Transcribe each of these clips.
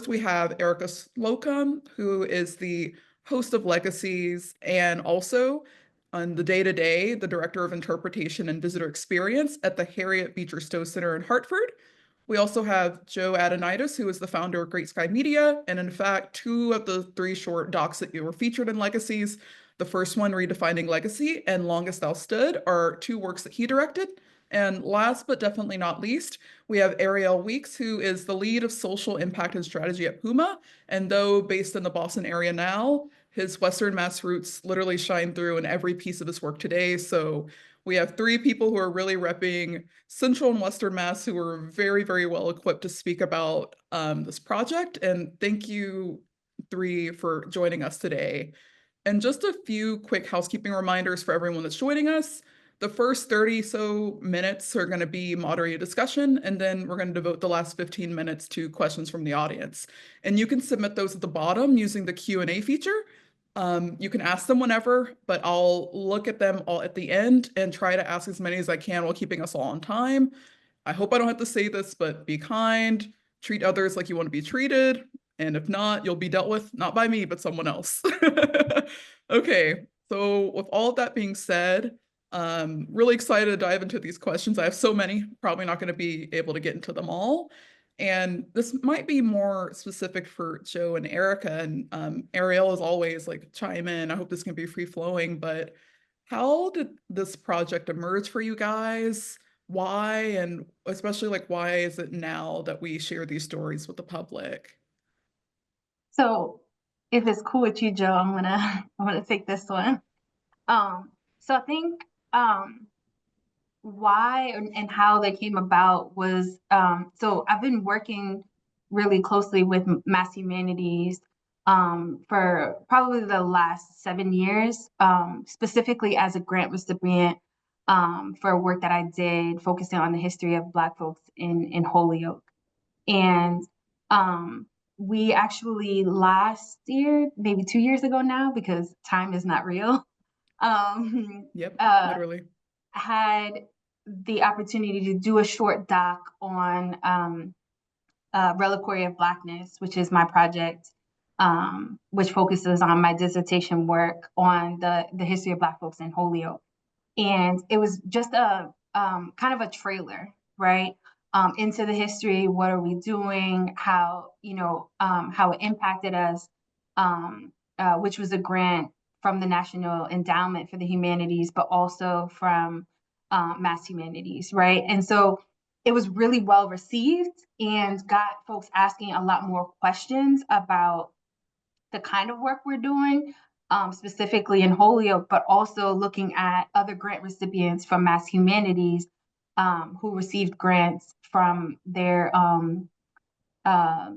first, we have Erica Slocum, who is the host of Legacies and also on the day-to-day, the Director of Interpretation and Visitor Experience at the Harriet Beecher Stowe Center in Hartford. We also have Joe Adonitis, who is the founder of Great Sky Media, and in fact, two of the three short docs that you were featured in Legacies, the first one, Redefining Legacy, and Longest Thou Stood, are two works that he directed. And last but definitely not least, we have Ariel Weeks, who is the lead of social impact and strategy at Puma. And though based in the Boston area now, his Western Mass roots literally shine through in every piece of his work today. So we have three people who are really repping Central and Western Mass who are very, very well equipped to speak about this project. And thank you three for joining us today. And just a few quick housekeeping reminders for everyone that's joining us. The first 30 so minutes are going to be moderated discussion, and then we're going to devote the last 15 minutes to questions from the audience. And you can submit those at the bottom using the Q&A feature. You can ask them whenever, but I'll look at them all at the end and try to ask as many as I can while keeping us all on time. I hope I don't have to say this, but be kind, treat others like you want to be treated. And if not, you'll be dealt with, not by me, but someone else. Okay, so with all of that being said, really excited to dive into these questions. I have so many, probably not going to be able to get into them all. And this might be more specific for Joe and Erica, and Ariel, as always, like chime in. I hope this can be free flowing, but how did this project emerge for you guys? Why? And especially like, why is it now that we share these stories with the public? So if it's cool with you, Joe, I'm gonna take this one. So I think why and how they came about was so I've been working really closely with Mass Humanities for probably the last 7 years, specifically as a grant recipient for work that I did focusing on the history of Black folks in Holyoke. And we actually last year, maybe 2 years ago now, because time is not real, Yep, literally. had the opportunity to do a short doc on Reliquary of Blackness, which is my project, which focuses on my dissertation work on the history of Black folks in Holyoke. And it was just a kind of a trailer, right? Into the history, what are we doing, how, how it impacted us, which was a grant from the National Endowment for the Humanities, but also from Mass Humanities, right? And so it was really well received and got folks asking a lot more questions about the kind of work we're doing, specifically in Holyoke, but also looking at other grant recipients from Mass Humanities who received grants from their, now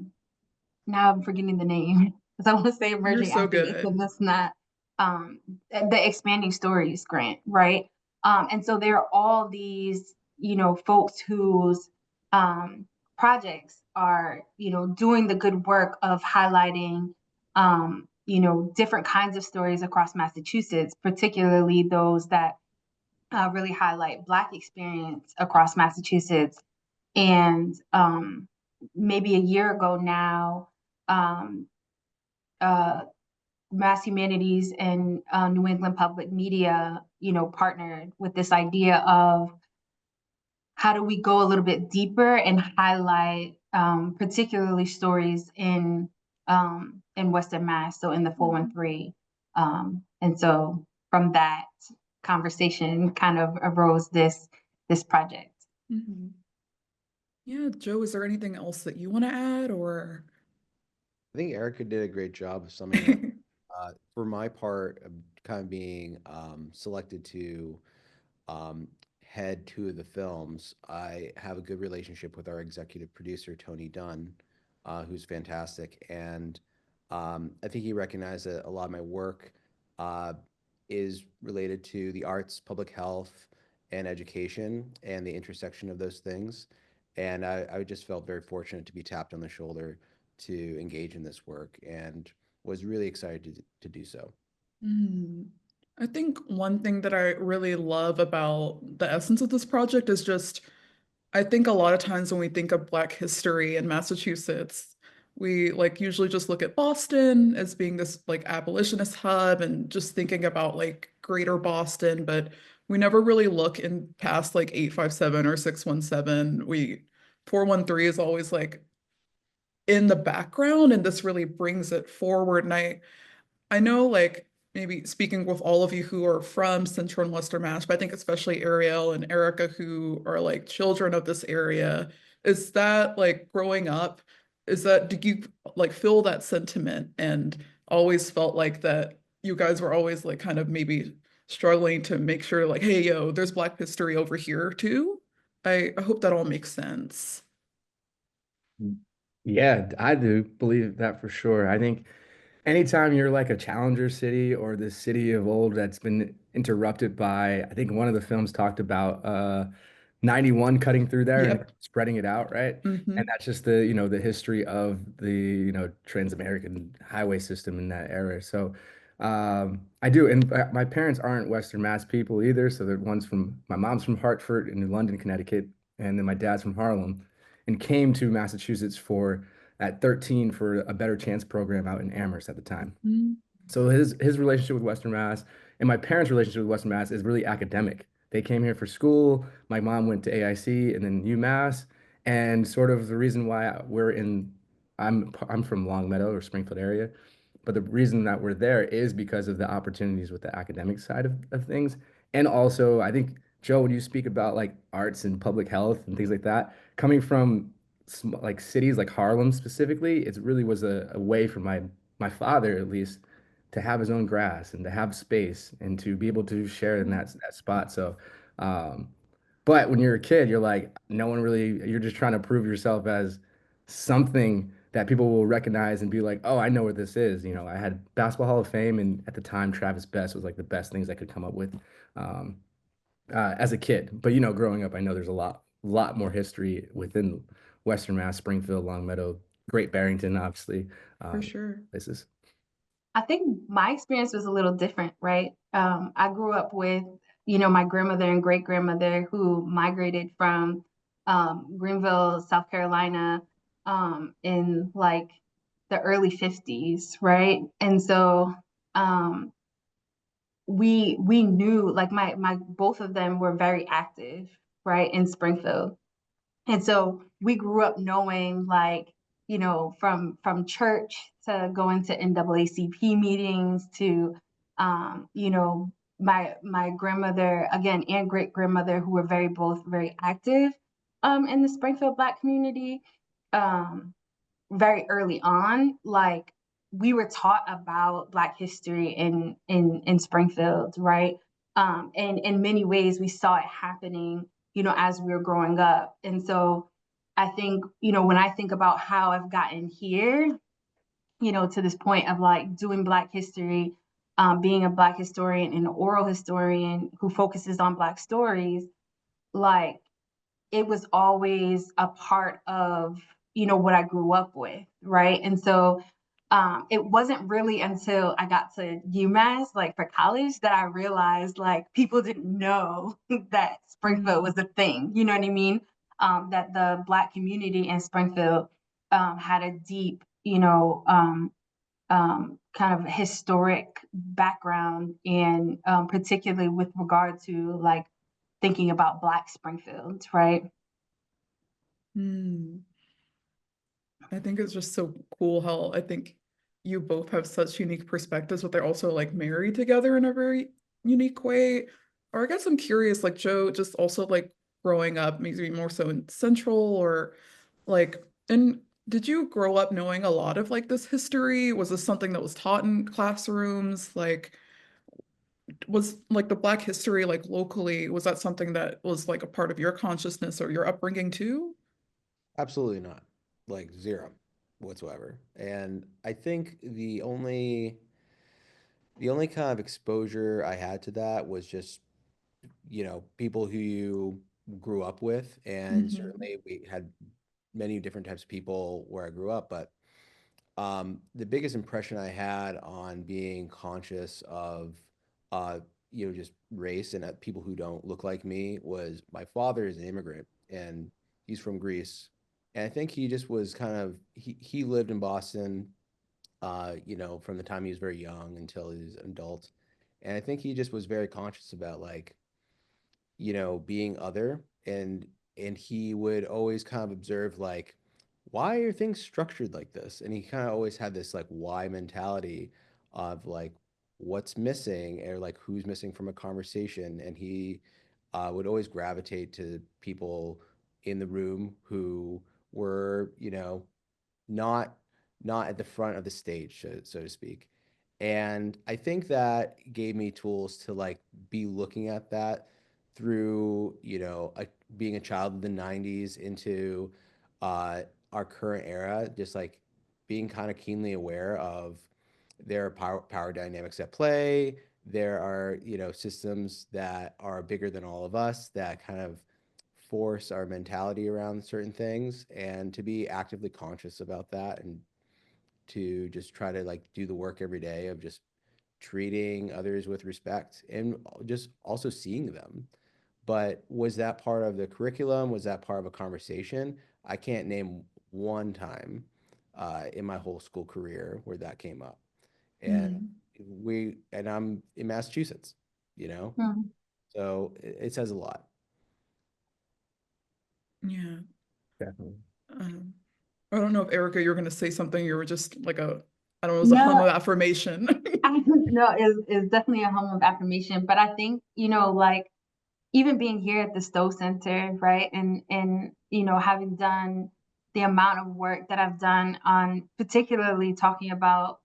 I'm forgetting the name, because I want to say You're emerging so activists, good. and that's not the Expanding Stories grant, right? And so there are all these, folks whose projects are, doing the good work of highlighting, different kinds of stories across Massachusetts, particularly those that really highlight Black experience across Massachusetts. And maybe a year ago now, uh, Mass Humanities and New England Public Media, partnered with this idea of how do we go a little bit deeper and highlight particularly stories in Western Mass, so in the 413. And so from that conversation kind of arose this project. Mm-hmm. Yeah, Joe, is there anything else that you want to add or? I think Erica did a great job of summing it up. For my part, kind of being selected to um, head two of the films, I have a good relationship with our executive producer, Tony Dunn, who's fantastic. And I think he recognized that a lot of my work uh, is related to the arts, public health, and education, and the intersection of those things. And I just felt very fortunate to be tapped on the shoulder to engage in this work and was really excited to do so. Mm. I think one thing that I really love about the essence of this project is just, I think a lot of times when we think of Black history in Massachusetts, We like usually just look at Boston as being this like abolitionist hub and just thinking about like greater Boston, but we never really look in past like 857 or 617. 413 is always like in the background, and this really brings it forward. And I know, like, maybe speaking with all of you who are from Central and Western Mass, but I think especially Ariel and Erica, who are like children of this area, is that like growing up, did you like feel that sentiment and always felt like that you guys were always like kind of maybe struggling to make sure, like, hey, yo, there's Black history over here too? I hope that all makes sense. Yeah, I do believe that for sure. I think anytime you're like a challenger city or the city of old that's been interrupted by, I think one of the films talked about 91 cutting through there and Yep. spreading it out, right? And Hmm. that's just the, the history of the, Trans-American highway system in that era. So I do. And my parents aren't Western Mass people either. So my mom's from Hartford in New London, Connecticut, and then my dad's from Harlem and came to Massachusetts at 13 for a Better Chance program out in Amherst at the time. So his relationship with Western Mass and my parents' relationship with Western Mass is really academic. They came here for school. My mom went to AIC and then UMass. And sort of the reason why I'm from Longmeadow or Springfield area, but the reason that we're there is because of the opportunities with the academic side of things. And also, I think, Joe, when you speak about like arts and public health and things like that, coming from like cities like Harlem specifically, it really was a way for my father at least to have his own grass and to have space and to be able to share in that spot. So, um, but when you're a kid, you're like, no one really, you're just trying to prove yourself as something that people will recognize and be like, oh, I know what this is. I had Basketball Hall of Fame, and at the time, Travis Best was like the best things I could come up with um, as a kid. But growing up, I know there's lot more history within Western Mass, Springfield, Longmeadow, Great Barrington, obviously, For sure. places. I think my experience was a little different, right? I grew up with, my grandmother and great grandmother who migrated from Greenville, South Carolina, in like the early 50s, right? And so um, we knew like my both of them were very active, right, in Springfield. And so we grew up knowing like, from church to going to NAACP meetings to, my grandmother again and great grandmother who were both very active in the Springfield Black community. Um, very early on, like we were taught about Black history in Springfield, right? And in many ways, we saw it happening, as we were growing up. And so, I think, when I think about how I've gotten here, to this point of like doing Black history, being a Black historian and an oral historian who focuses on Black stories, like it was always a part of, what I grew up with, right? And so it wasn't really until I got to UMass, like for college, that I realized like people didn't know that Springfield was a thing. You know what I mean? That the Black community in Springfield had a deep, kind of historic background, and particularly with regard to like thinking about Black Springfield, right? Hmm. I think it's just so cool how I think you both have such unique perspectives, but they're also like married together in a very unique way. Or I guess I'm curious, like Joe, just also like growing up, maybe more so in Central or like, and did you grow up knowing a lot of like this history? Was this something that was taught in classrooms? Like, was like the Black history like locally, was that something that was like a part of your consciousness or your upbringing too? Absolutely not. Like zero whatsoever. And I think the only kind of exposure I had to that was just, people who you grew up with. And Hmm. certainly we had many different types of people where I grew up, but the biggest impression I had on being conscious of, uh, just race and people who don't look like me was my father is an immigrant and he's from Greece. And I think he just was kind of he lived in Boston, from the time he was very young until he was an adult. And I think he just was very conscious about like, being other, and he would always kind of observe like, why are things structured like this? And he kind of always had this like why mentality of like what's missing, or like who's missing from a conversation. And he would always gravitate to people in the room who were, not not at the front of the stage, so to speak. And I think that gave me tools to like be looking at that through, being a child of the 90s into uh, our current era, just like being kind of keenly aware of there are power dynamics at play. There are, systems that are bigger than all of us that kind of force our mentality around certain things, and to be actively conscious about that, and to just try to like do the work every day of just treating others with respect, and just also seeing them. But was that part of the curriculum? Was that part of a conversation? I can't name one time in my whole school career where that came up. And Mm, I'm in Massachusetts, you know, Mhm. so it says a lot. yeah. Definitely. Um, I don't know if Erica, you're gonna say something. You were just like I don't know, it was a hum No, of affirmation. no, is definitely a home of affirmation. But I think, like even being here at the Stowe Center, right, and having done the amount of work that I've done on particularly talking about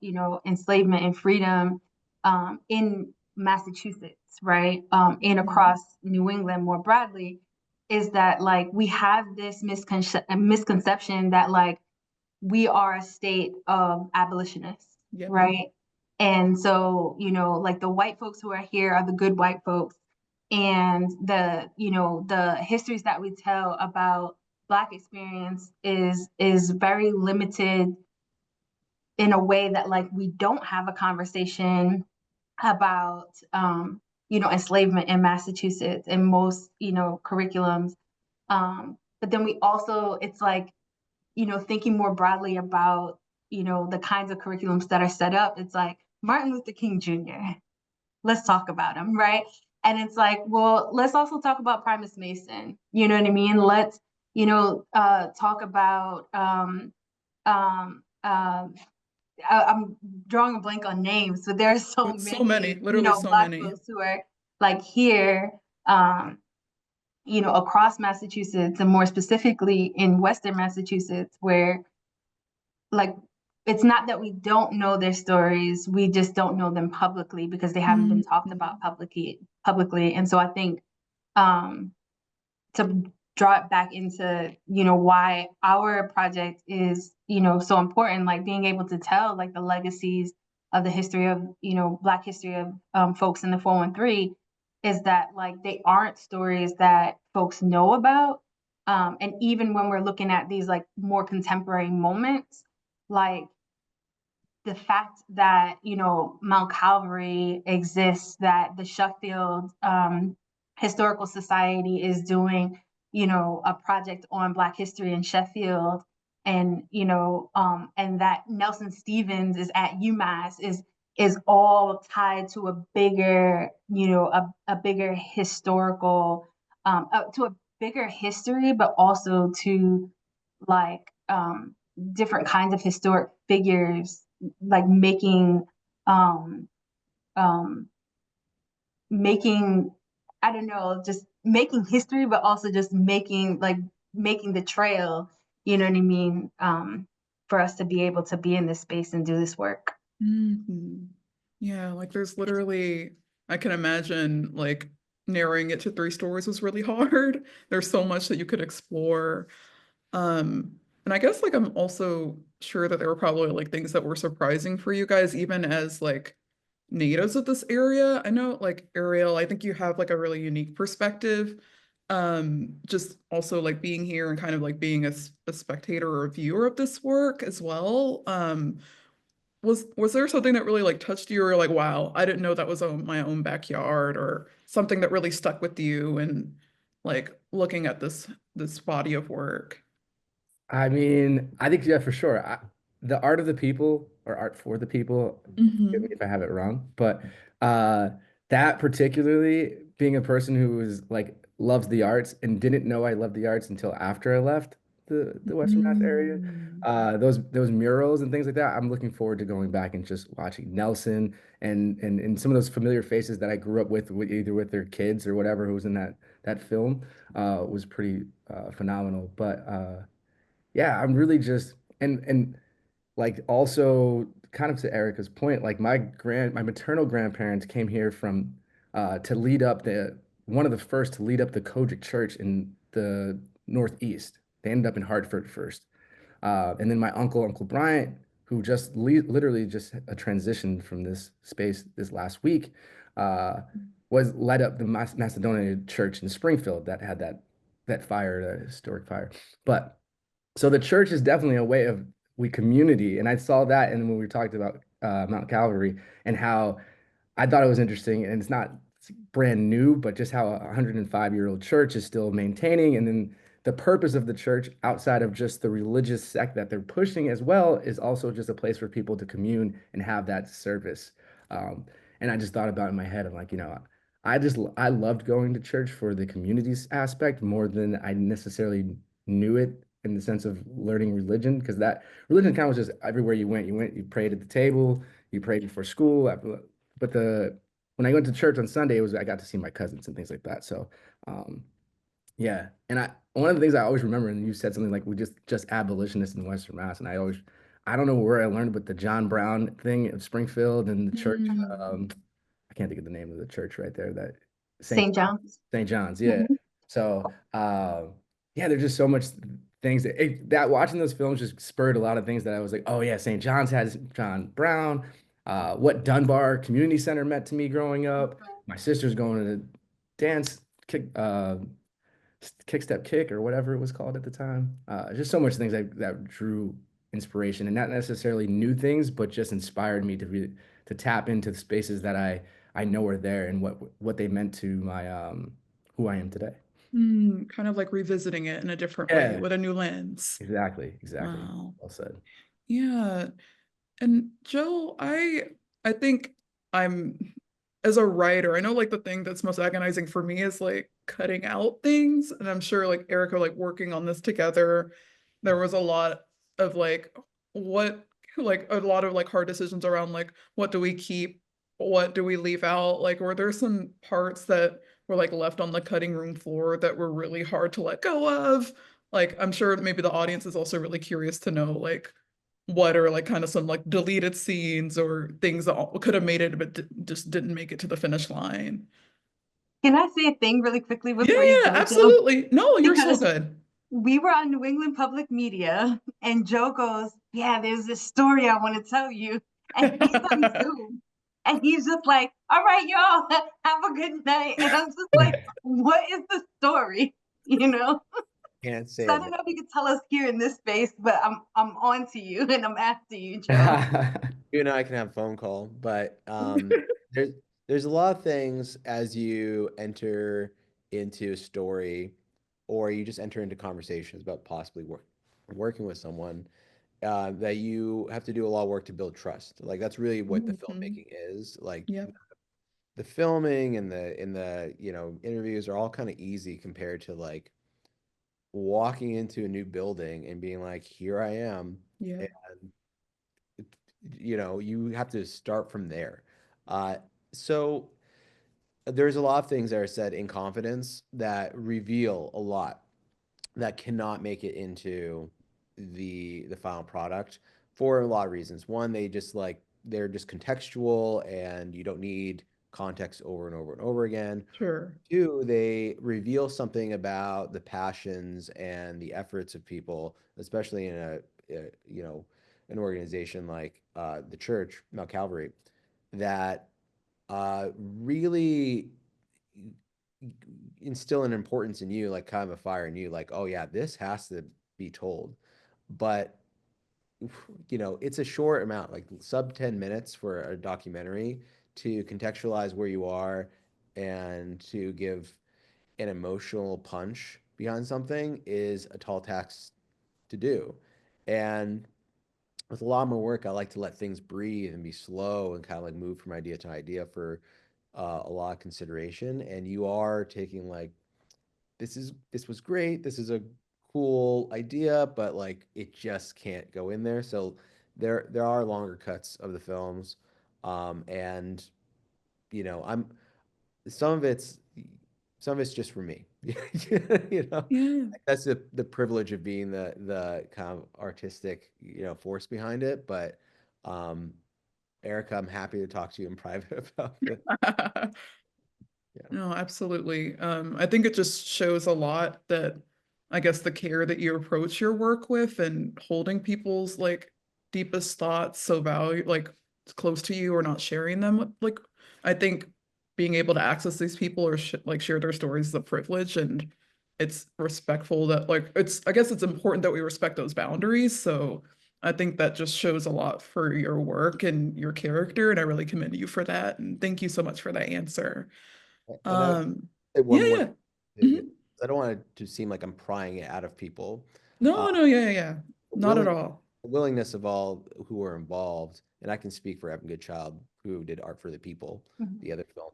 enslavement and freedom in Massachusetts, right, and Mhm. across New England more broadly, is that like we have this misconception that like we are a state of abolitionists, Yep. right? And so, like the white folks who are here are the good white folks. And the histories that we tell about Black experience is very limited in a way that like we don't have a conversation about enslavement in Massachusetts in most, curriculums. But then we also, it's like, thinking more broadly about, the kinds of curriculums that are set up, it's like Martin Luther King Jr. Let's talk about him, right? And it's like, well, let's also talk about Primus Mason. You know what I mean? Let's, talk about um, um, I'm drawing a blank on names, but there are so But so many, many, literally so Black many. folks who are like here, um, across Massachusetts, and more specifically in Western Massachusetts, where like it's not that we don't know their stories, we just don't know them publicly because they haven't been talked Mhm. about publicly. And so I think um to draw it back into why our project is so important, like being able to tell like the legacies of the history of Black history of folks in the 413, is that like they aren't stories that folks know about, and even when we're looking at these like more contemporary moments, like the fact that Mount Calvary exists, that the Sheffield Historical Society is doing a project on Black history in Sheffield, and and that Nelson Stevens is at UMass, is all tied to a bigger a bigger historical to a bigger history, but also to like different kinds of historic figures, like um um making, I don't know, just making history, but also just making the trail, you know what I mean, for us to be able to be in this space and do this work. Mhm. Yeah, like there's literally, I can imagine like narrowing it to three stories was really hard. There's so much that you could explore. And I guess like I'm also sure that there were probably like things that were surprising for you guys, even as like natives of this area. I know like Ariel, I think you have like a really unique perspective. Just also like being here and kind of like being a spectator or a viewer of this work as well. Was there something that really like touched you or like, wow, I didn't know that was on my own backyard, or something that really stuck with you and like looking at this body of work? I mean, I think yeah, for sure. The art of the people or art for the people, forgive me Hmm. if I have it wrong, but uh that particularly being a person who was like loves the arts and didn't know I loved the arts until after I left the Western Mass area. Mm. Those murals and things like that, I'm looking forward to going back and just watching Nelson and some of those familiar faces that I grew up with either with their kids or whatever who was in that film was pretty phenomenal. But yeah, I'm really just and like also kind of to Erica's point, like my maternal grandparents came here from to lead up the one of the first to lead up the Kojic Church in the Northeast. They ended up in Hartford first. And then my uncle, Uncle Bryant, who just literally just transitioned from this space this last week, uh, was led up the Macedonian church in Springfield that had that fire, that historic fire. But so the church is definitely a way of we community, and I saw that, and when we talked about Mount Calvary and how I thought it was interesting, and it's not brand new, but just how a 105-year-old church is still maintaining, and then the purpose of the church outside of just the religious sect that they're pushing as well is also just a place for people to commune and have that service. Um, and I just thought about it in my head, I'm like, I loved going to church for the communities aspect more than I necessarily knew it in the sense of learning religion, because that religion kind of was just everywhere you prayed at the table, you prayed before school, but the when I went to church on Sunday, it was I got to see my cousins and things like that. So, um, yeah. And I one of the things I always remember, and you said something like we just abolitionists in Western Mass, and I don't know where I learned, but the John Brown thing of Springfield and the church, Mm. I can't think of the name of the church right there that Saint St. John's. St. John's, yeah. Mhm. So, yeah, there's just so much things that watching those films just spurred a lot of things that I was like, oh yeah, St. John's has John Brown. What Dunbar Community Center meant to me growing up. My sister's going to dance kick step kick or whatever it was called at the time. Just so much things that drew inspiration and not necessarily new things, but just inspired me to tap into the spaces that I know are there and what they meant to my who I am today. Mm. Kind of like revisiting it in a different way Yeah, with a new lens. exactly. Wow. Well said. Yeah. And Jill, I think I'm as a writer, I know like the thing that's most agonizing for me is like cutting out things. And I'm sure like Erica, like working on this together, there was a lot of what like a lot of like hard decisions around like what do we keep, what do we leave out? Like were there some parts that were like left on the cutting room floor that were really hard to let go of? Like I'm sure maybe the audience is also really curious to know like what are like kind of some like deleted scenes or things that could have made it but just didn't make it to the finish line. Can I say a thing really quickly Yeah, before you yeah, go, Joe? absolutely. No, you're so Because good. we were on New England Public Media, and Joe goes, "Yeah, there's this story I want to tell you," and he's on Zoom, and he's just like, "All right, y'all, have a good night," and I'm just like, "What is the story?" You know. Can't So say I it. don't know if you could tell us here in this space, but I'm on to you and I'm after you, Joe. You and I can have a phone call, but there's there's a lot of things as you enter into a story, or you just enter into conversations about possibly working with someone that you have to do a lot of work to build trust. Like that's really what the Mhm. filmmaking is. Like Yep. the filming and the interviews are all kind of easy compared to like walking into a new building and being like, here I am. Yeah. You have to start from there. So there's a lot of things that are said in confidence that reveal a lot that cannot make it into the final product for a lot of reasons. One, they're just contextual and you don't need context over and over and over again. Sure. Two, they reveal something about the passions and the efforts of people, especially in an organization like the church, Mount Calvary, that really instill an importance in you, like kind of a fire in you, like, oh yeah, this has to be told. But it's a short amount, like sub 10 minutes for a documentary to contextualize where you are and to give an emotional punch behind something is a tall task to do. And with a lot of my work, I like to let things breathe and be slow and kind of like move from idea to idea for a lot of consideration. And you are taking like, this was great. This is a cool idea, but like it just can't go in there. So there are longer cuts of the films, and I'm some of it's some of it's just for me. You know, Yeah. that's the privilege of being the kind of artistic, force behind it. But um, Erica, I'm happy to talk to you in private about it. Yeah. No, absolutely. I think it just shows a lot that I guess the care that you approach your work with and holding people's like deepest thoughts so like close to you or not sharing them. Like I think being able to access these people or sh like share their stories is a privilege, and it's respectful that like I guess it's important that we respect those boundaries. So I think that just shows a lot for your work and your character, and I really commend you for that. And thank you so much for that answer. And I would Um, say yeah, one more yeah. thing. Mhm. I don't want it to seem like I'm prying it out of people. Uh, No, no, yeah, yeah, yeah. Not at willing all. willingness of all who were involved, and I can speak for Evan Goodchild, who did Art for the People, Mhm. the other film,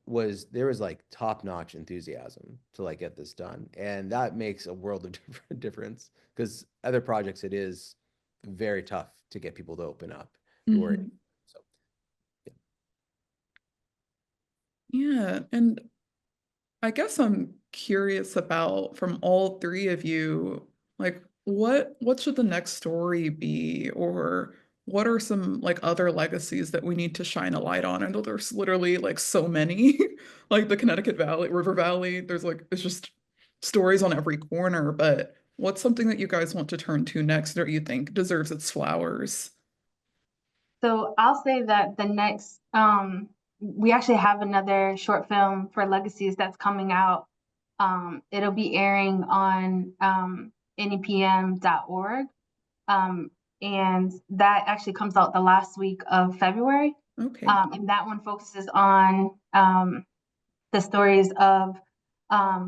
was there was like top-notch enthusiasm to like get this done. And that makes a world of difference because other projects it is very tough to get people to open up who are Mhm. so yeah. Yeah, and I guess I'm curious about from all three of you, like what should the next story be, or what are some like other legacies that we need to shine a light on? I know there's literally like so many, like the Connecticut Valley, River Valley, there's like it's just stories on every corner, but what's something that you guys want to turn to next or you think deserves its flowers? So I'll say that the next, we actually have another short film for Legacies that's coming out. It'll be airing on nepm.org. Um, and that actually comes out the last week of February. Okay. And that one focuses on the stories of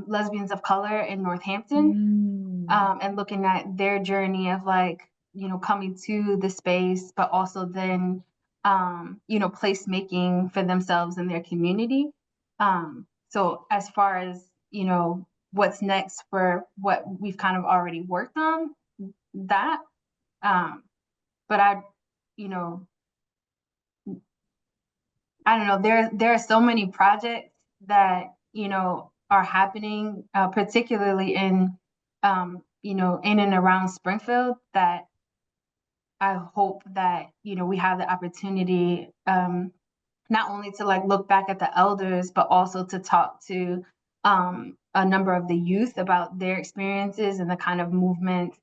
lesbians of color in Northampton, Mm. and looking at their journey of like, coming to the space, but also then, placemaking for themselves and their community. So as far as, what's next for what we've kind of already worked on, that, um, but you know, I don't know, there are so many projects that, are happening, particularly in and around Springfield, that I hope that, we have the opportunity, not only to like look back at the elders, but also to talk to a number of the youth about their experiences and the kind of movement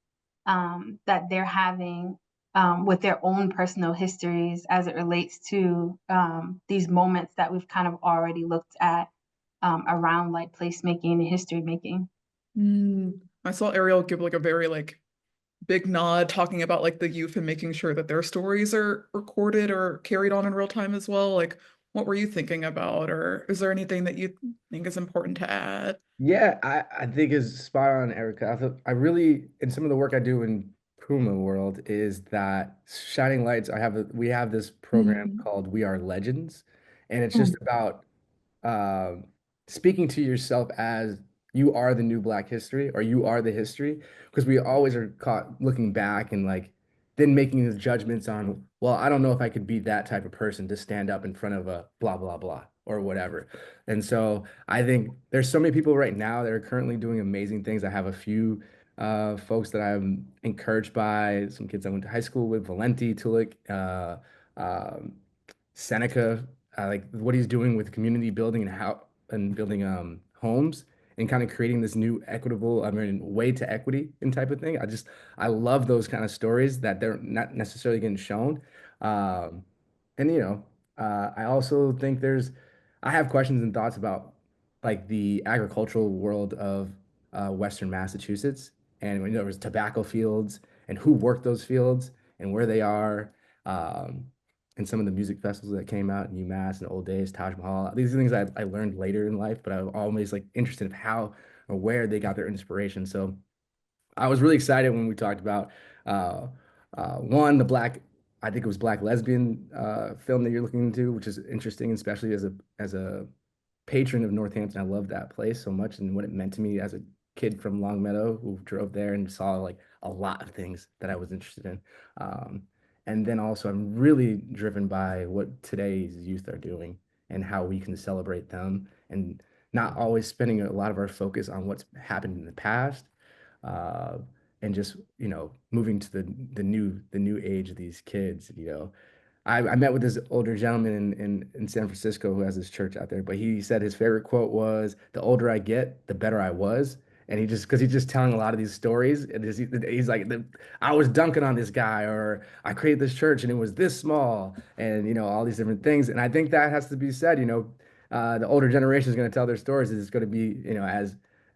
that they're having with their own personal histories as it relates to these moments that we've kind of already looked at around like placemaking and history making. Mm. I saw Ariel give like a very like big nod talking about like the youth and making sure that their stories are recorded or carried on in real time as well. Like, what were you thinking about, or is there anything that you think is important to add? Yeah, I think is spot on, Erica. I really, in some of the work I do in Puma world is that shining lights. We have this program Mm. called We Are Legends, and it's just Mm. about um, speaking to yourself as you are the new Black history or you are the history, because we always are caught looking back and like then making the judgments on, well, I don't know if I could be that type of person to stand up in front of a blah, blah, blah, or whatever. And so I think there's so many people right now that are currently doing amazing things. I have a few folks that I'm encouraged by, some kids I went to high school with, Valenti, Tulik, um, Seneca, like what he's doing with community building and how and building homes and kind of creating this new equitable, I mean, way to equity and type of thing. I love those kind of stories that they're not necessarily getting shown. Um, and I also think I have questions and thoughts about like the agricultural world of Western Massachusetts, and there was tobacco fields and who worked those fields and where they are. Um, and some of the music festivals that came out in UMass and Old Days, Taj Mahal. These are things I learned later in life, but I'm always like interested in how or where they got their inspiration. So I was really excited when we talked about uh, one, the black, I think it was black lesbian film that you're looking into, which is interesting, especially as a patron of Northampton. I love that place so much and what it meant to me as a kid from Longmeadow who drove there and saw like a lot of things that I was interested in. Um, and then also, I'm really driven by what today's youth are doing and how we can celebrate them and not always spending a lot of our focus on what's happened in the past, uh, and just moving to the new age of these kids. I met with this older gentleman in San Francisco who has this church out there, but he said his favorite quote was, "The older I get, the better I was." And because he's just telling a lot of these stories, and he's like, "I was dunking on this guy, or I created this church, and it was this small, and all these different things." And I think that has to be said. The older generation is going to tell their stories. It's going to be,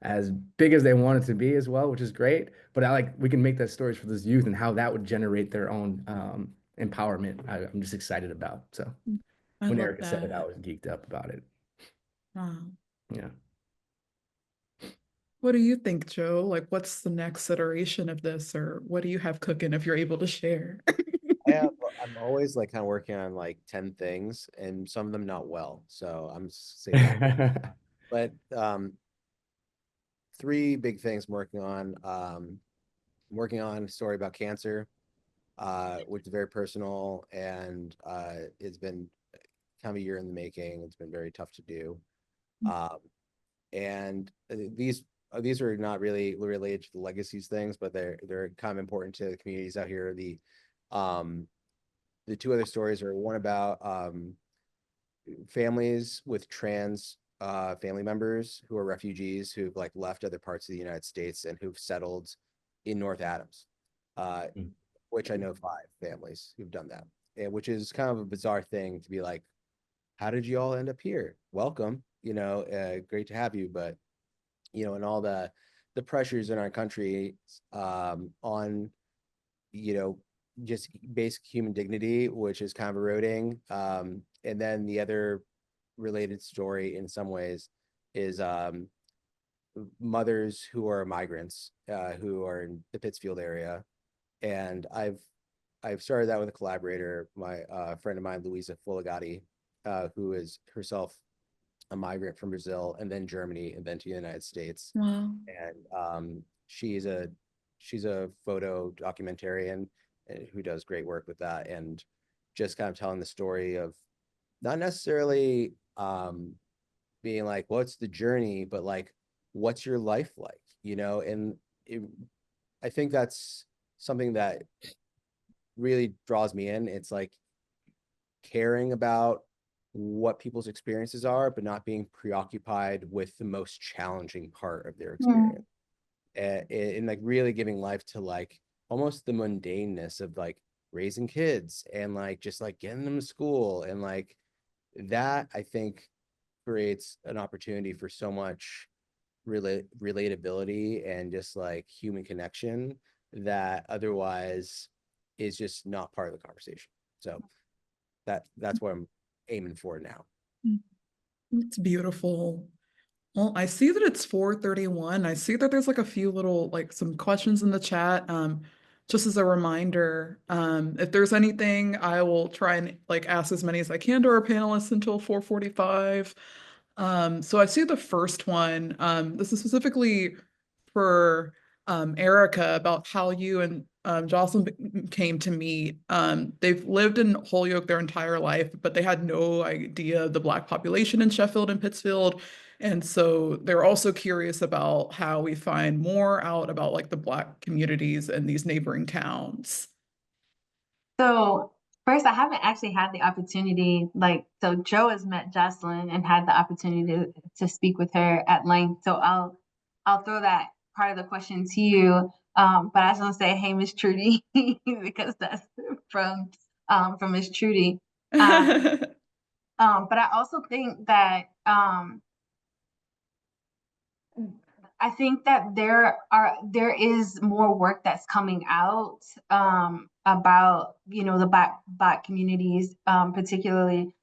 as big as they want it to be as well, which is great. But we can make that stories for this youth and how that would generate their own empowerment. I'm just excited about. So I when love Erica said it, I that. was geeked up about it. Wow. Yeah. What do you think, Joe? Like, what's the next iteration of this, or what do you have cooking if you're able to share? I'm always like kind of working on like 10 things and some of them not well. So I'm just saving that. But three big things I'm working on. I'm working on a story about cancer, which is very personal and it's been kind of a year in the making. It's been very tough to do. Um, and these are not really related to the legacies things, but they're kind of important to the communities out here. The two other stories are one about families with trans family members who are refugees who've like left other parts of the United States and who've settled in North Adams, uh, which I know 5 families who've done that, and which is kind of a bizarre thing to be like, how did you all end up here? Welcome, great to have you, but and all the pressures in our country on you know just basic human dignity, which is kind of eroding. And then the other related story in some ways is mothers who are migrants who are in the Pittsfield area, and I've started that with a collaborator, my friend of mine, Louisa Fuligati, who is herself a migrant from Brazil and then Germany and then to the United States. Wow. And she's a photo documentarian who does great work with that, and just kind of telling the story of not necessarily being like, what's the journey, but like, what's your life like, and I think that's something that really draws me in. It's like caring about what people's experiences are, but not being preoccupied with the most challenging part of their Mm. experience. And like really giving life to like almost the mundaneness of like raising kids and like just like getting them to school, and like that I think creates an opportunity for so much relatability and just like human connection that otherwise is just not part of the conversation. So that's what I'm aiming for now. It's beautiful. Well, I see that it's 4:31. I see that there's like a few little like some questions in the chat. Just as a reminder, if there's anything, I will try and like ask as many as I can to our panelists until 4:45. So I see the first one. This is specifically for Erica about how you and Jocelyn came to meet. They've lived in Holyoke their entire life, but they had no idea of the Black population in Sheffield and Pittsfield. And so they're also curious about how we find more out about like the Black communities in these neighboring towns. So first, I haven't actually had the opportunity, so Joe has met Jocelyn and had the opportunity to speak with her at length. So I'll throw that part of the question to you. But I just want to say, hey, Miss Trudy, because that's from Miss Trudy. But I also think that I think that there is more work that's coming out about the Black communities, particularly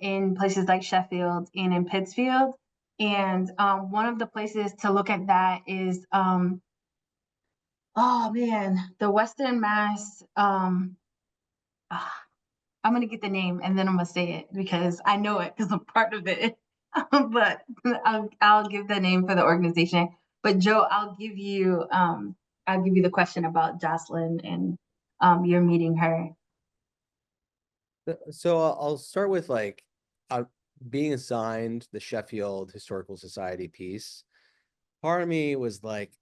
in places like Sheffield and in Pittsfield. And one of the places to look at that is Oh man, the Western Mass. Ah, I'm gonna get the name and then I'm gonna say it because I know it because I'm part of it. But I'll give the name for the organization. But Joe, I'll give you the question about Jocelyn and you're meeting her. So I'll start with like uh, being assigned the Sheffield Historical Society piece. Part of me was like,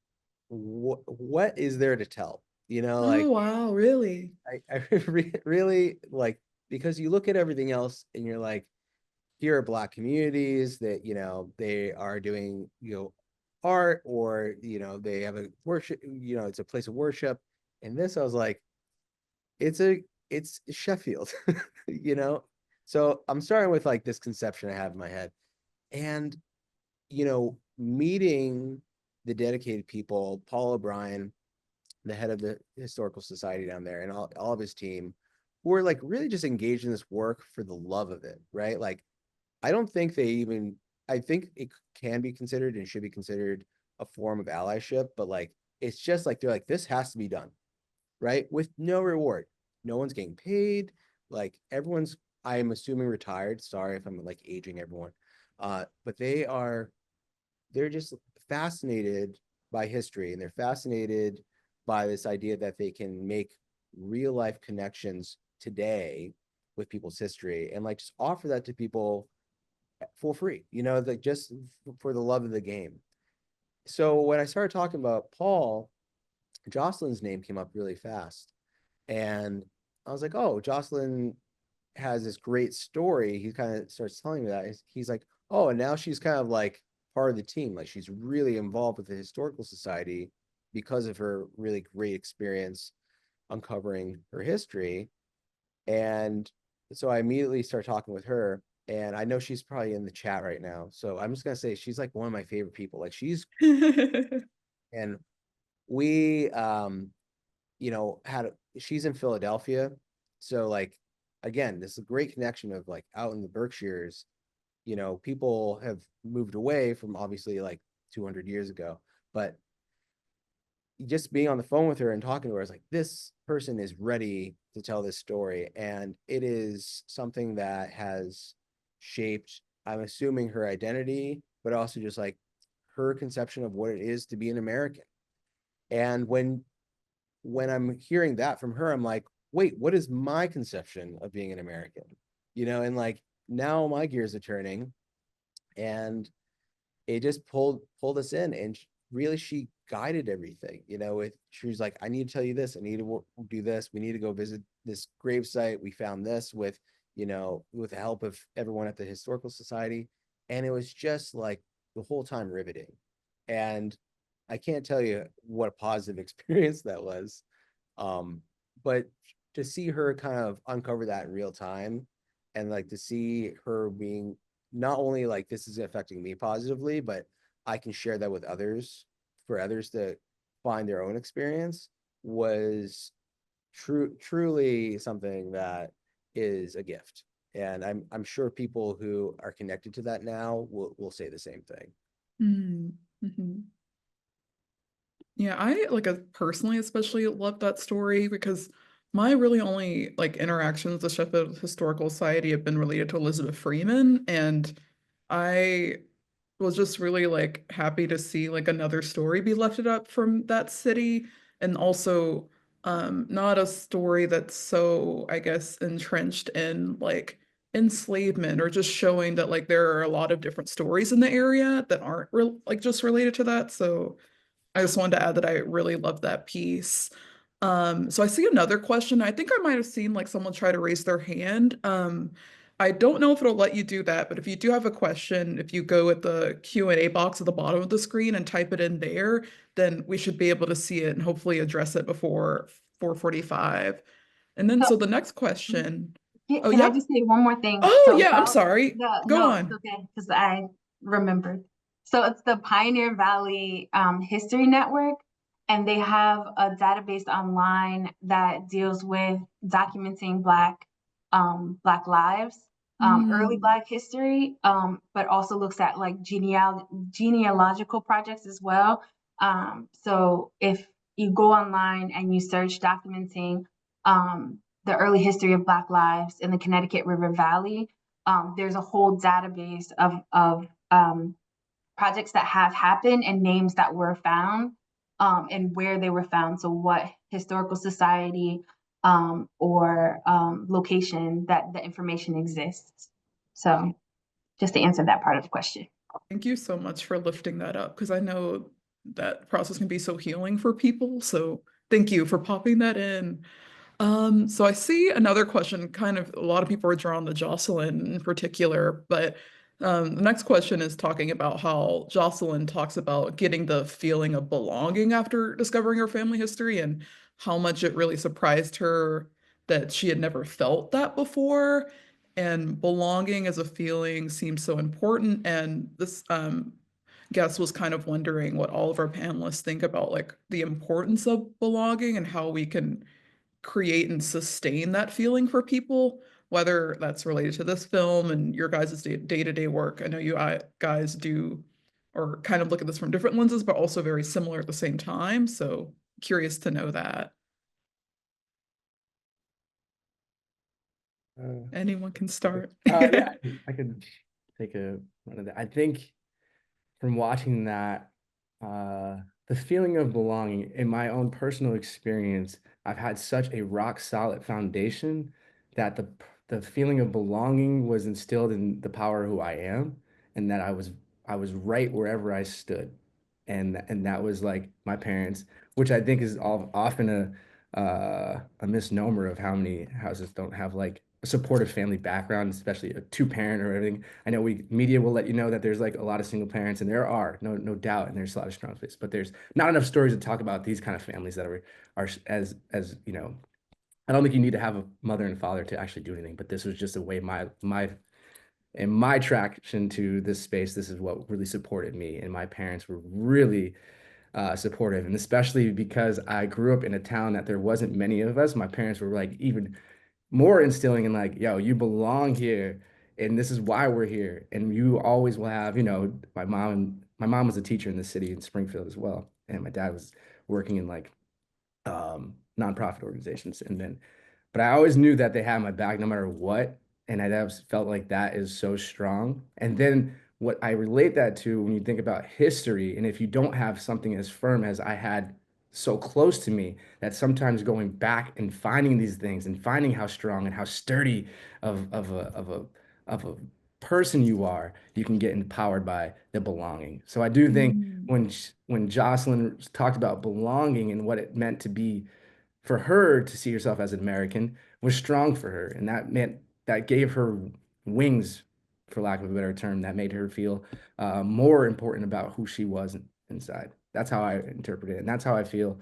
what is there to tell? You know, Oh, like wow, really? I really like, because you look at everything else and you're like, here are Black communities that, you know, they are doing, you know, art, or, you know, they have a worship, you know, it's a place of worship. And this, I was like, it's a, it's Sheffield, you know? So I'm starting with like this conception I have in my head. And, you know, meeting the dedicated people, Paul O'Brien, the head of the historical society down there, and all of his team, who are like really just engaged in this work for the love of it, right? Like, I don't think they even, I think it can be considered and should be considered a form of allyship, but like, it's just like, they're like, this has to be done, right? With no reward. No one's getting paid. Like, everyone's, I am assuming, retired. Sorry if I'm like aging everyone. But they're just fascinated by history, and they're fascinated by this idea that they can make real life connections today with people's history, and like just offer that to people for free, you know, like just for the love of the game. So when I started talking about Paul, Jocelyn's name came up really fast. And I was like, oh, Jocelyn has this great story. He kind of starts telling me that. He's like, oh, and now she's kind of like part of the team. Like, she's really involved with the historical society because of her really great experience uncovering her history. And so I immediately start talking with her. And I know she's probably in the chat right now. So I'm just gonna say she's like one of my favorite people. Like, and we you know, she's in Philadelphia. So like, again, this is a great connection of like out in the Berkshires, you know, people have moved away from obviously like 200 years ago, but just being on the phone with her and talking to her is like, this person is ready to tell this story. And it is something that has shaped, I'm assuming, her identity, but also just like her conception of what it is to be an American. And when I'm hearing that from her, I'm like, wait, what is my conception of being an American? You know, and like, now my gears are turning, and it just pulled us in, and really she guided everything, you know. With, she was like, I need to tell you this, I need to do this, we need to go visit this grave site, we found this, with, you know, with the help of everyone at the historical society. And it was just like the whole time riveting. And I can't tell you what a positive experience that was. um but to see her kind of uncover that in real time, and like to see her being, not only like this is affecting me positively, but I can share that with others, for others to find their own experience, was truly something that is a gift. And I'm sure people who are connected to that now will say the same thing. Mm-hmm. Yeah, I like personally especially love that story because my really only like interactions with the Sheffield Historical Society have been related to Elizabeth Freeman, and I was just really like happy to see like another story be lifted up from that city, and also not a story that's so, I guess, entrenched in like enslavement, or just showing that like there are a lot of different stories in the area that aren't real like just related to that. So I just wanted to add that I really love that piece. So I see another question. I think I might have seen like someone try to raise their hand. I don't know if it'll let you do that, but if you do have a question, if you go at the Q&A box at the bottom of the screen and type it in there, then we should be able to see it and hopefully address it before 4:45. And then So so the next question. Oh, can I yep. just say one more thing? Oh, So yeah, I'm about sorry. Go no, it's on. okay because I remembered. So it's the Pioneer Valley History Network, and they have a database online that deals with documenting Black lives, early Mm, Black history, but also looks at like genealogical projects as well. So you go online and you search documenting the early history of Black lives in the Connecticut River Valley, there's a whole database of projects that have happened and names that were found, and where they were found. So what historical society or location that the information exists. So just to answer that part of the question. Thank you so much for lifting that up because I know that process can be so healing for people. So thank you for popping that in. So I see another question, kind of a lot of people are drawn to Jocelyn in particular, but the next question is talking about how Jocelyn talks about getting the feeling of belonging after discovering her family history and how much it really surprised her that she had never felt that before. And belonging as a feeling seems so important. And this guest was kind of wondering what all of our panelists think about like the importance of belonging and how we can create and sustain that feeling for people, whether that's related to this film and your guys' day-to-day work. I know you guys do or kind of look at this from different lenses, but also very similar at the same time. So curious to know that. Anyone can start. Yeah, I could take a run of that. I think from watching that, the feeling of belonging in my own personal experience, I've had such a rock solid foundation that the feeling of belonging was instilled in the power of who I am, and that I was right wherever I stood, and that was like my parents, which I think is often a misnomer of how many houses don't have like a supportive family background, especially a two-parent or everything. I know media will let you know that there's like a lot of single parents, and there are no doubt, and there's a lot of strong faiths, but there's not enough stories to talk about these kind of families that are as you know. I don't think you need to have a mother and father to actually do anything, but this was just a way my traction to this space. This is what really supported me, and my parents were really supportive, and especially because I grew up in a town that there wasn't many of us. My parents were like even more instilling in like, yo, you belong here, and this is why we're here, and you always will have, my mom was a teacher in the city in Springfield as well, and my dad was working in like nonprofit organizations, and then but I always knew that they had my back no matter what. And I always felt like that is so strong. And then what I relate that to when you think about history, and if you don't have something as firm as I had so close to me, that sometimes going back and finding these things and finding how strong and how sturdy of a person you are, you can get empowered by the belonging. So I do think Mm. when Jocelyn talked about belonging and what it meant to be for her to see herself as an American was strong for her. And that meant that gave her wings, for lack of a better term, that made her feel more important about who she was inside. That's how I interpret it. And that's how I feel.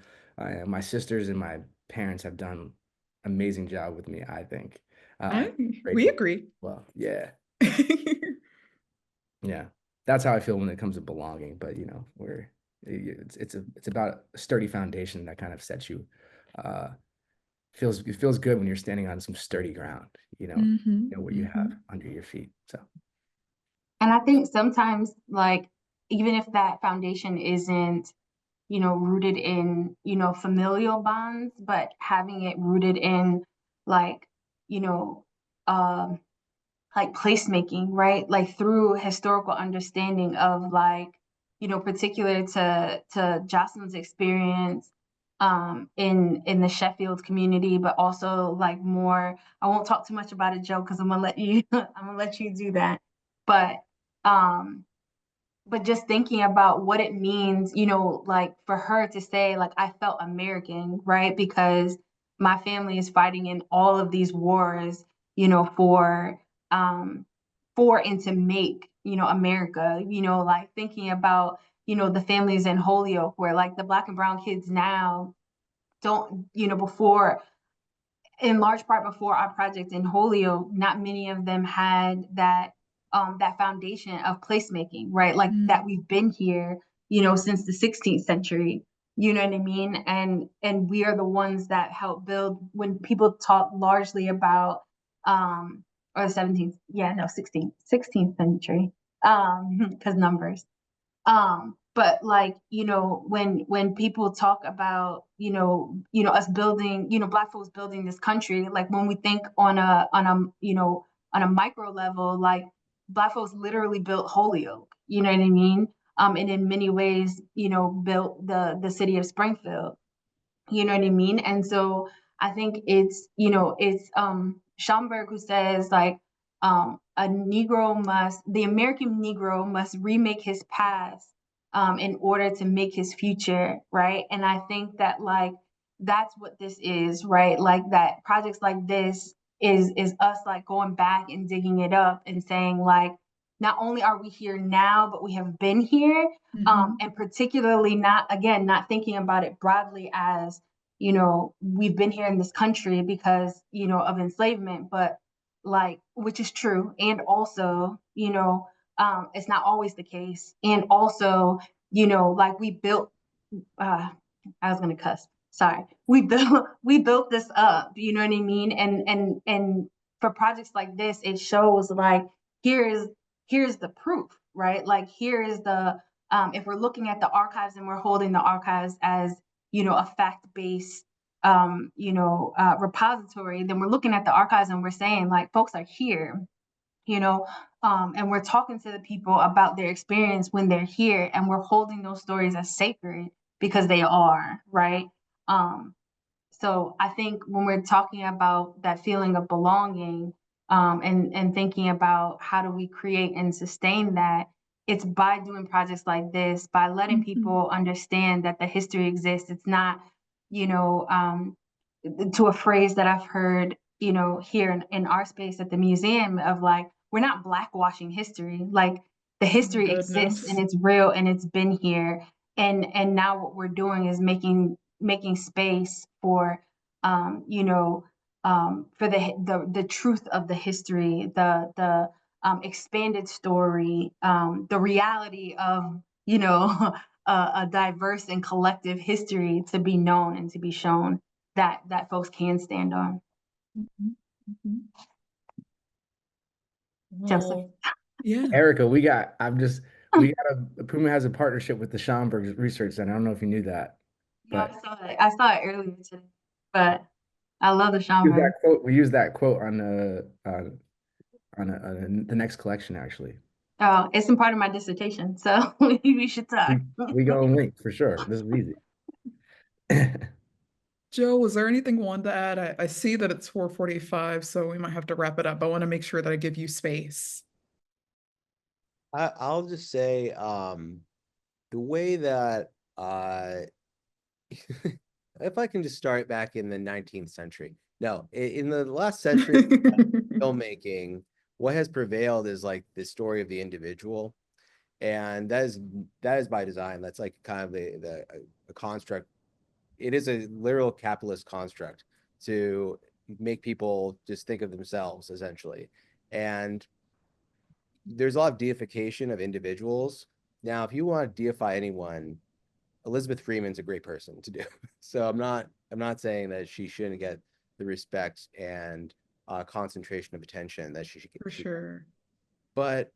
My sisters and my parents have done amazing job with me, I think. I we Grateful. agree. Well, yeah, yeah. That's how I feel when it comes to belonging. But it's about a sturdy foundation that kind of sets you uh, it feels good when you're standing on some sturdy ground, Hmm. what you have Hmm. under your feet. So And I think sometimes, like, even if that foundation isn't, rooted in, familial bonds, but having it rooted in, like, you know, um, like placemaking, right? Like through historical understanding of like, particular to Jocelyn's experience in the Sheffield community, but also like more, I won't talk too much about it, Joe, because I'm gonna let you I'm gonna let you do that. But um but just thinking about what it means, like for her to say, like, I felt American, right? Because my family is fighting in all of these wars, for and to make, America, like thinking about, the families in Holyoke where like the Black and brown kids now don't, before in large part before our project in Holyoke, not many of them had that foundation of placemaking, right? Like that Mm. we've been here, since the 16th century. You know what I mean? And we are the ones that help build when people talk largely about or the 17th, yeah, no, 16th century. Because numbers. but like, when people talk about, us building, Black folks building this country, like when we think on a micro level, like Black folks literally built Holyoke, you know what I mean? And in many ways, built the city of Springfield. You know what I mean? And so I think it's Schomburg who says like the American Negro must remake his past in order to make his future, right? And I think that like that's what this is, right? Like that projects like this is us like going back and digging it up and saying like not only are we here now, but we have been here. And particularly not thinking about it broadly as, we've been here in this country because, of enslavement, but like, which is true. And also, it's not always the case. And also, like we built, I was gonna cuss. Sorry. We built this up, you know what I mean? And for projects like this, it shows like here's here's the proof, right? Like here is the if we're looking at the archives and we're holding the archives as, a fact-based repository, then we're looking at the archives and we're saying like folks are here, you know, and we're talking to the people about their experience when they're here, and we're holding those stories as sacred because they are, right? Um, so I think when we're talking about that feeling of belonging, and thinking about how do we create and sustain that, it's by doing projects like this, by letting people understand that the history exists. It's not, you know, to a phrase that I've heard, here in our space at the museum of like, we're not blackwashing history. Like the history exists and Goodness. it's real and it's been here. And now what we're doing is making space for for the truth of the history, the expanded story, the reality of a diverse and collective history to be known and to be shown that folks can stand on. Mhm, mhm. Joseph. Oh, yeah. Erica, we got Puma has a partnership with the Schomburg Research Center. I don't know if you knew that, Yeah, but I saw it earlier today, but I love the Schomburg. we use that quote on the next collection actually. Oh, it's in part of my dissertation, so we should talk. We go and link for sure. This is easy. Joe, was there anything you wanted to add? I see that it's 4:45, so we might have to wrap it up. I want to make sure that I give you space. I'll just say, the way that if I can just start back in the 19th century. No, in the last century filmmaking, what has prevailed is like the story of the individual, and that is by design. That's like kind of a construct. It is a literal capitalist construct to make people just think of themselves essentially, and there's a lot of deification of individuals. Now, if you want to deify anyone, Elizabeth Freeman's a great person to do. So I'm not saying that she shouldn't get the respect and concentration of attention that she should get. For sure. But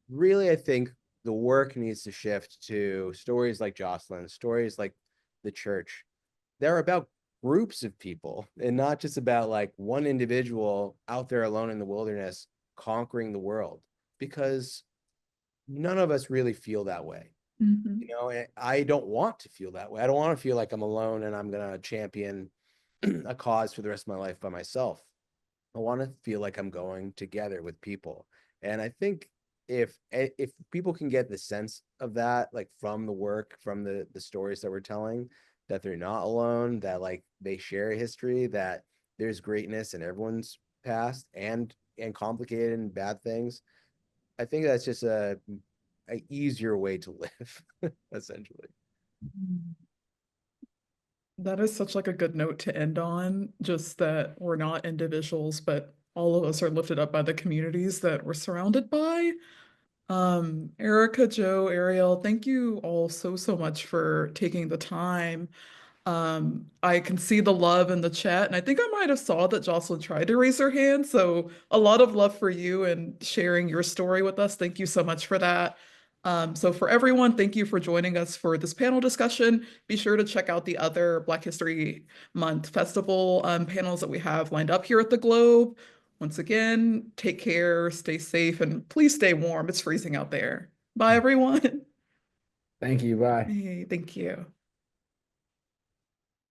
really, I think the work needs to shift to stories like Jocelyn, stories like the church. They're about groups of people and not just about like one individual out there alone in the wilderness conquering the world, because none of us really feel that way. Mhm. I don't want to feel that way. I don't want to feel like I'm alone and I'm going to champion a cause for the rest of my life by myself. I want to feel like I'm going together with people. And I think if people can get the sense of that, like from the work, from the stories that we're telling, that they're not alone, that like they share a history, that there's greatness in everyone's past and complicated and bad things. I think that's just a easier way to live, essentially. That is such like a good note to end on, just that we're not individuals, but all of us are lifted up by the communities that we're surrounded by. Erica, Joe, Ariel, thank you all so much for taking the time. I can see the love in the chat, and I think I might have saw that Jocelyn tried to raise her hand. So a lot of love for you and sharing your story with us. Thank you so much for that. So for everyone, thank you for joining us for this panel discussion. Be sure to check out the other Black History Month festival panels that we have lined up here at the Globe. Once again, take care, stay safe, and please stay warm. It's freezing out there. Bye, everyone. Thank you. Bye. Hey, thank you.